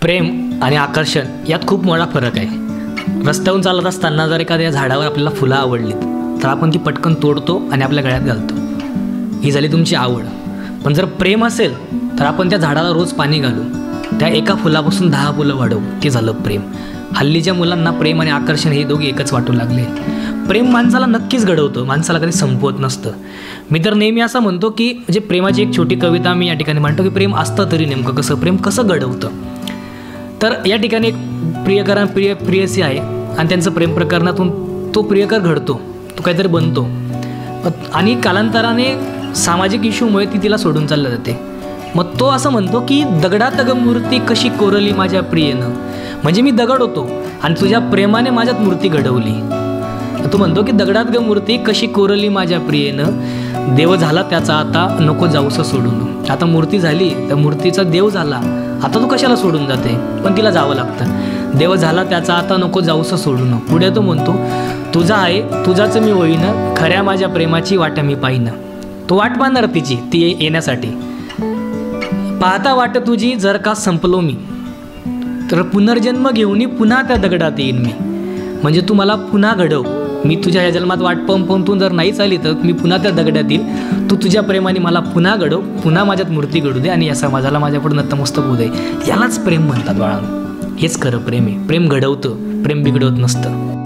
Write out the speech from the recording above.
प्रेम आणि आकर्षण यात खूप मोठा फरक आहे। रस्त्यावरून चालत असताना जर एखाद्या झाडावर आपल्याला फुलं आवडलीत तर आपण ती पटकन तोडतो आणि आपल्या गळ्यात घालतो, ही झाली तुमची आवड। पण जर प्रेम असेल तर आपण त्या झाडाला रोज पाणी घालू, त्या एका फुलापासून 10 फुलं वाढवू, ते झालं प्रेम। हल्लीच्या मुलांना प्रेम आणि आकर्षण हे दोघे एकच वाटू लागले। प्रेम माणसाला नक्कीच घडवतं, माणसाला कधी संपवत नसतं। मी तर नेहमी असं म्हणतो की म्हणजे प्रेमाची एक छोटी कविता मी या ठिकाणी म्हणतो की प्रेम असतं तरी नेमकं कसं, प्रेम कसं घडवतं। तर या ठिकाणी एक प्रियसी आहे आणि त्यांचं प्रेम प्रकरणातून तो प्रियकर घडतो, तो काहीतरी बनतो आणि कालांतराने सामाजिक इश्यूमुळे ती तिला सोडून चाललं जाते। मग तो असं म्हणतो की दगडात ग मूर्ती कशी कोरली माझ्या प्रियेनं, म्हणजे मी दगड होतो आणि तुझ्या प्रेमाने माझ्यात मूर्ती घडवली। तो म्हणतो की दगडात ग मूर्ती कशी कोरली माझ्या प्रियेनं, देव झाला त्याचा आता नको जाऊसं सोडून। आता मूर्ती झाली, त्या मूर्तीचा देव झाला, आता तू कशाला सोडून जाते, पण तिला जावं लागतं। देव झाला त्याचा आता नको जाऊसं सोडून। पुढे तो म्हणतो तुझा आहे तुझाच मी होईन, खऱ्या माझ्या प्रेमाची वाट मी पाहिन। तो वाट पाहणार तिची, ती येण्यासाठी। पाहता वाट तुझी जर का संपलो मी, तर पुनर्जन्म घेऊन पुन्हा त्या दगडात येईन मी। म्हणजे तू मला पुन्हा घडव, मी तुझ्या या जन्मात वाट पाहून तू जर नाहीच आली तर मी पुन्हा त्या दगडात येईल। तू तुझ्या प्रेमाने मला पुन्हा घडव, पुन्हा माझ्यात मूर्ती घडू दे आणि या समाजाला माझ्यापुढे नतमस्तक होऊ दे। यालाच प्रेम म्हणतात बाळांनो, हेच खरं प्रेम आहे। प्रेम घडवतं, प्रेम बिघडवत नसतं।